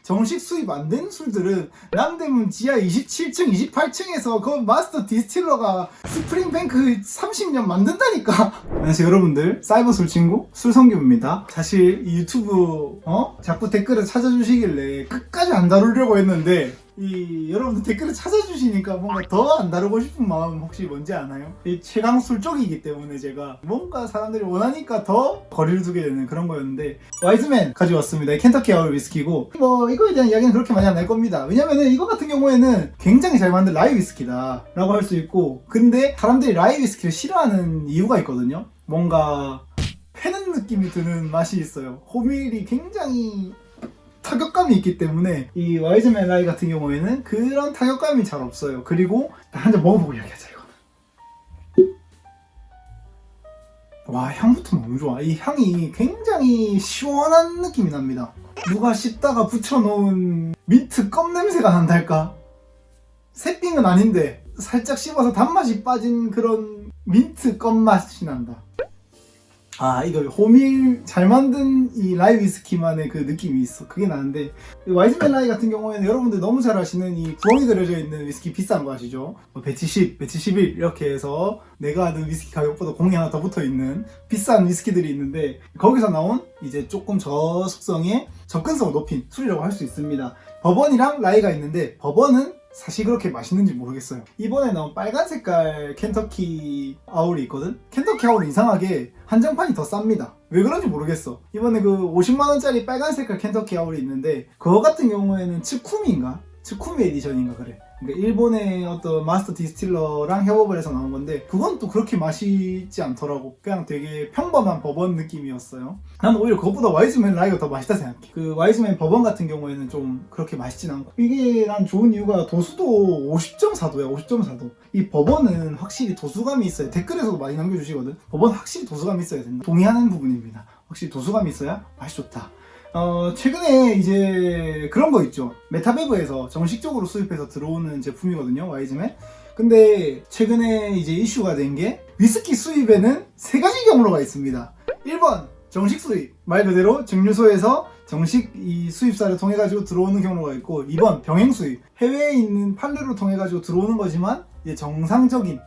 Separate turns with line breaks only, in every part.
정식 수입 안 된 술들은 남대문 지하 27층, 28층에서 그 마스터 디스틸러가 스프링뱅크 30년 만든다니까. 안녕하세요 여러분들, 사이버 술친구 술성규입니다. 사실 이 유튜브 자꾸 댓글을 찾아주시길래 끝까지 안 다루려고 했는데 여러분들 댓글을 찾아주시니까 뭔가 더 안 다루고 싶은 마음 혹시 뭔지 아나요? 이 최강술 쪽이기 때문에 제가 뭔가 사람들이 원하니까 더 거리를 두게 되는 그런 거였는데, 와이즈맨 가져왔습니다. 켄터키 아울 위스키고, 뭐 이거에 대한 이야기는 그렇게 많이 안 할 겁니다. 왜냐면은 이거 같은 경우에는 굉장히 잘 만든 라이 위스키다 라고 할 수 있고, 근데 사람들이 라이 위스키를 싫어하는 이유가 있거든요. 뭔가 패는 느낌이 드는 맛이 있어요. 호밀이 굉장히 타격감이 있기 때문에 이 와이즈맨 라이 같은 경우에는 그런 타격감이 잘 없어요. 그리고 한 잔 먹어보고 이야기하자. 이거는 와, 향부터 너무 좋아. 이 향이 굉장히 시원한 느낌이 납니다. 누가 씹다가 붙여놓은 민트 껌 냄새가 난달까? 새삥은 아닌데 살짝 씹어서 단맛이 빠진 그런 민트 껌 맛이 난다. 이거 호밀 잘 만든 이 라이 위스키만의 그 느낌이 있어. 그게 나는데, 와이즈맨 라이 같은 경우에는 여러분들 너무 잘 아시는 이 구멍이 그려져 있는 위스키 비싼 거 아시죠? 배치 10, 배치 11 이렇게 해서 내가 아는 위스키 가격보다 공이 하나 더 붙어있는 비싼 위스키들이 있는데, 거기서 나온 이제 조금 저속성의 접근성을 높인 술이라고 할 수 있습니다. 버번이랑 라이가 있는데, 버번은 사실 그렇게 맛있는지 모르겠어요. 이번에 나온 빨간 색깔 켄터키 아울이 있거든? 켄터키 아울은 이상하게 한정판이 더 쌉니다. 왜 그런지 모르겠어. 이번에 그 50만원짜리 빨간 색깔 켄터키 아울이 있는데, 그거 같은 경우에는 츠쿠미인가? 츠쿠미 에디션인가 그래. 그러니까 일본의 어떤 마스터 디스틸러랑 협업을 해서 나온 건데, 그건 또 그렇게 맛있지 않더라고. 그냥 되게 평범한 버번 느낌이었어요. 나는 오히려 그것보다 와이즈맨 라이가 더 맛있다 생각해. 그 와이즈맨 버번 같은 경우에는 좀 그렇게 맛있진 않고, 이게 난 좋은 이유가 도수도 50.4도야. 50.4도. 이 버번은 확실히 도수감이 있어요. 댓글에서도 많이 남겨주시거든. 버번 확실히 도수감이 있어야 된다. 동의하는 부분입니다. 확실히 도수감이 있어야 맛이 좋다. 최근에 이제 그런 거 있죠. 메타베브에서 정식적으로 수입해서 들어오는 제품이거든요, 와이즈맨. 근데 최근에 이제 이슈가 된 게, 위스키 수입에는 세 가지 경로가 있습니다. 1번 정식 수입, 말 그대로 증류소에서 정식 이 수입사를 통해 가지고 들어오는 경로가 있고, 2번 병행 수입, 해외에 있는 판례로 통해 가지고 들어오는 거지만 이제 정상적인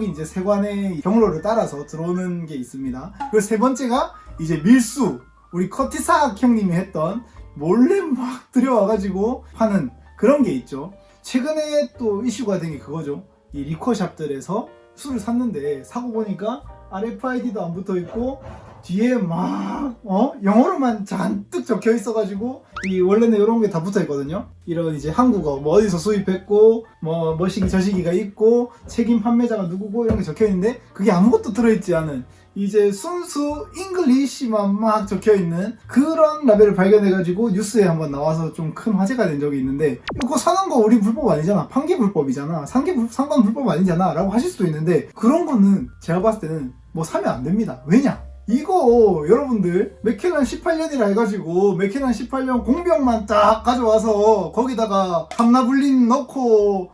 이제 세관의 경로를 따라서 들어오는 게 있습니다. 그리고 세 번째가 이제 밀수, 우리 커티삭 형님이 했던 몰래 막 들여와가지고 파는 그런 게 있죠. 최근에 또 이슈가 된 게 그거죠. 이 리커샵들에서 술을 샀는데, 사고 보니까 RFID도 안 붙어있고 뒤에 막 영어로만 잔뜩 적혀 있어가지고, 이 원래는 이런 게 다 붙어있거든요. 이런 이제 한국어, 뭐 어디서 수입했고, 뭐 시기 저 시기가 있고, 책임 판매자가 누구고, 이런 게 적혀있는데, 그게 아무것도 들어있지 않은 이제 순수 잉글리시만 막 적혀있는 그런 라벨을 발견해가지고 뉴스에 한번 나와서 좀 큰 화제가 된 적이 있는데, 이거 사는 거 우리 불법 아니잖아, 판기 불법이잖아, 상관 불법 아니잖아 라고 하실 수도 있는데, 그런 거는 제가 봤을 때는 뭐 사면 안 됩니다. 왜냐? 이거 여러분들 맥켈란 18년이라 해가지고 맥켈란 18년 공병만 딱 가져와서 거기다가 함나블린 넣고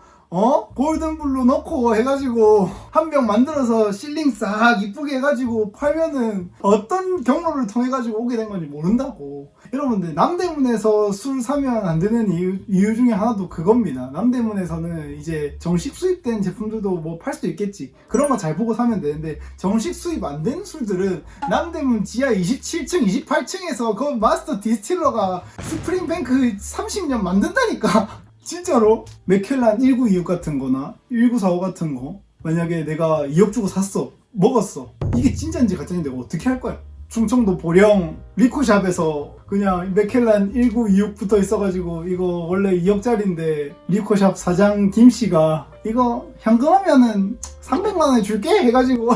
골든블루 넣고 해가지고 한 병 만들어서 실링 싹 이쁘게 해가지고 팔면은 어떤 경로를 통해가지고 오게 된 건지 모른다고. 여러분들, 남대문에서 술 사면 안 되는 이유 중에 하나도 그겁니다. 남대문에서는 이제 정식 수입된 제품들도 뭐 팔 수도 있겠지. 그런 거 잘 보고 사면 되는데, 정식 수입 안 된 술들은 남대문 지하 27층, 28층에서 그 마스터 디스틸러가 스프링뱅크 30년 만든다니까. 진짜로. 맥켈란 1926 같은 거나 1945 같은 거 만약에 내가 2억 주고 샀어, 먹었어, 이게 진짜인지 가짜인지 어떻게 할 거야? 충청도 보령 리코샵에서 그냥 맥켈란 1926 붙어 있어가지고 이거 원래 2억짜리인데 리코샵 사장 김씨가 이거 현금하면은 300만원에 줄게 해가지고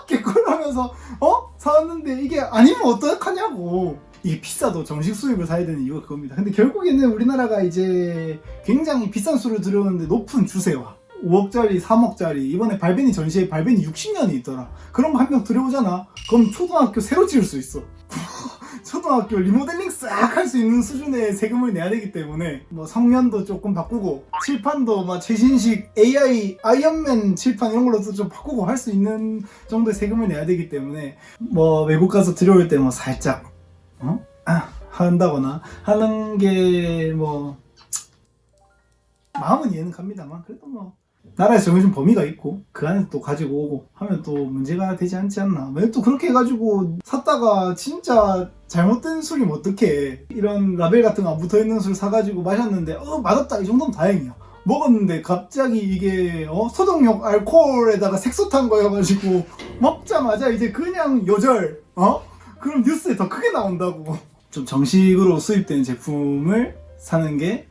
개꿀하면서 사왔는데 이게 아니면 어떡하냐고. 이게 비싸도 정식 수입을 사야 되는 이유가 그겁니다. 근데 결국에는 우리나라가 이제 굉장히 비싼 술을 들여오는데 높은 주세와 5억짜리, 3억짜리, 이번에 발베니 전시에 발베니 60년이 있더라. 그런 거 한 명 들여오잖아. 그럼 초등학교 새로 지을 수 있어. 초등학교 리모델링 싹 할 수 있는 수준의 세금을 내야 되기 때문에, 뭐 성면도 조금 바꾸고 칠판도 막 최신식 AI 아이언맨 칠판 이런 걸로도 좀 바꾸고 할 수 있는 정도의 세금을 내야 되기 때문에, 뭐 외국 가서 들여올 때 뭐 살짝 한다거나 하는 게 뭐 마음은 이해는 갑니다만 그래도 뭐 나라에서 정해준 범위가 있고 그 안에 또 가지고 오고 하면 또 문제가 되지 않지 않나. 왜 또 그렇게 해가지고 샀다가 진짜 잘못된 술이면 어떡해. 이런 라벨 같은 거 안 붙어있는 술 사가지고 마셨는데 맛없다 이 정도면 다행이야. 먹었는데 갑자기 이게 소독용 알코올에다가 색소 탄 거여가지고 먹자마자 이제 그냥 요절 그럼 뉴스에 더 크게 나온다고. 좀 정식으로 수입된 제품을 사는 게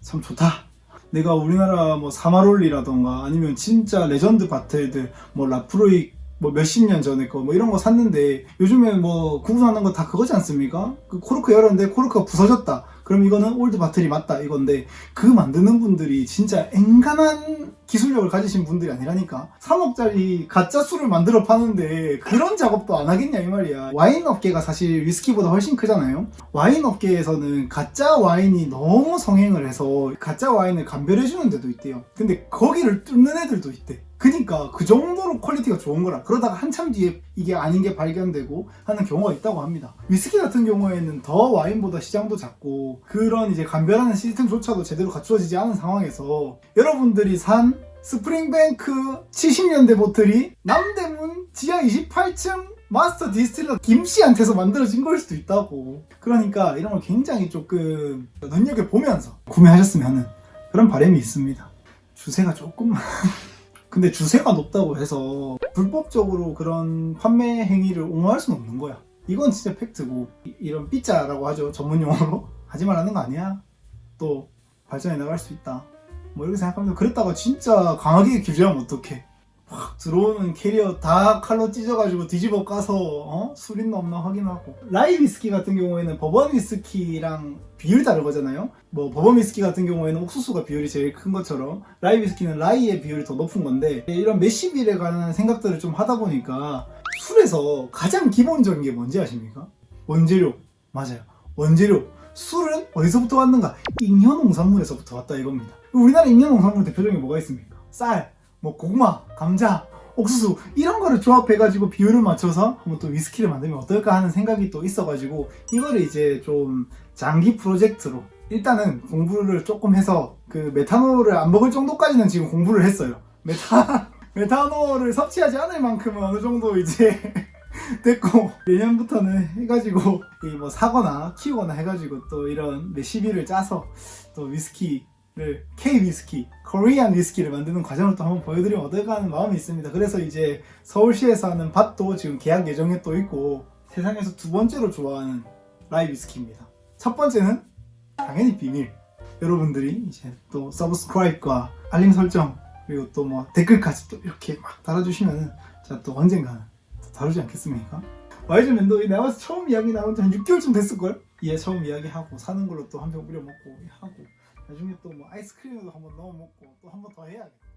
참 좋다. 내가 우리나라 뭐 사마롤리라던가 아니면 진짜 레전드 바틀들 뭐 라프로익 뭐 몇십 년 전에 거 뭐 이런 거 샀는데 요즘에 뭐 구분하는 거 다 그거지 않습니까? 그 코르크 열었는데 코르크가 부서졌다. 그럼 이거는 올드 바틀이 맞다 이건데 그 만드는 분들이 진짜 앵간한 기술력을 가지신 분들이 아니라니까. 3억짜리 가짜 술을 만들어 파는데 그런 작업도 안 하겠냐 이 말이야. 와인 업계가 사실 위스키보다 훨씬 크잖아요. 와인 업계에서는 가짜 와인이 너무 성행을 해서 가짜 와인을 감별해 주는 데도 있대요. 근데 거기를 뚫는 애들도 있대. 그니까 그 정도로 퀄리티가 좋은 거라. 그러다가 한참 뒤에 이게 아닌 게 발견되고 하는 경우가 있다고 합니다. 위스키 같은 경우에는 더 와인보다 시장도 작고 그런 이제 감별하는 시스템조차도 제대로 갖추어지지 않은 상황에서 여러분들이 산 스프링뱅크 70년대 보틀이 남대문 지하 28층 마스터 디스틸러 김씨한테서 만들어진 걸 수도 있다고. 그러니까 이런 걸 굉장히 조금 눈여겨보면서 구매하셨으면 하는 그런 바람이 있습니다. 주세가 조금만 근데 주세가 높다고 해서 불법적으로 그런 판매 행위를 옹호할 수는 없는 거야. 이건 진짜 팩트고 이런 삐짜라고 하죠 전문 용어로. 하지 말라는 거 아니야. 또 발전해 나갈 수 있다 뭐 이렇게 생각하면서 그랬다가 진짜 강하게 규제하면 어떡해. 확 들어오는 캐리어 다 칼로 찢어가지고 뒤집어 까서 술 있나 없나 확인하고. 라이 위스키 같은 경우에는 버번 위스키랑 비율이 다른 거잖아요. 뭐 버번 위스키 같은 경우에는 옥수수가 비율이 제일 큰 것처럼 라이 위스키는 라이의 비율이 더 높은 건데 이런 메시빌에 관한 생각들을 좀 하다 보니까 술에서 가장 기본적인 게 뭔지 아십니까? 원재료. 맞아요. 원재료. 술은 어디서부터 왔는가? 잉여농산물에서부터 왔다 이겁니다. 우리나라 잉여농산물 대표적인 게 뭐가 있습니까? 쌀, 뭐 고구마, 감자, 옥수수 이런 거를 조합해가지고 비율을 맞춰서 한번 또 위스키를 만들면 어떨까 하는 생각이 또 있어가지고 이거를 이제 좀 장기 프로젝트로 일단은 공부를 조금 해서 그 메탄올을 안 먹을 정도까지는 지금 공부를 했어요. 메탄올을 섭취하지 않을 만큼은 어느 정도 이제 됐고 내년부터는 해가지고 뭐 사거나 키우거나 해가지고 또 이런 레시피를 짜서 또 위스키를 K 위스키, 코리안 위스키를 만드는 과정을 또 한번 보여드리면 어떨까 하는 마음이 있습니다. 그래서 이제 서울시에서 하는 밭도 지금 계약 예정에 또 있고 세상에서 두 번째로 좋아하는 라이 위스키입니다. 첫 번째는 당연히 비밀. 여러분들이 이제 또 서브스크라이브과 알림 설정 그리고 또 뭐 댓글까지 또 이렇게 막 달아주시면은 제가 또 언젠가는 다루지 않겠습니까? 와이즈맨도 내가 봐서 처음 이야기 나온 지 한 6개월쯤 됐을걸? 얘 처음 이야기하고 사는 걸로 또 한 병 우려 먹고 하고 나중에 또 뭐 아이스크림에도 한번 넣어 먹고 또 한 번 더 해야겠다.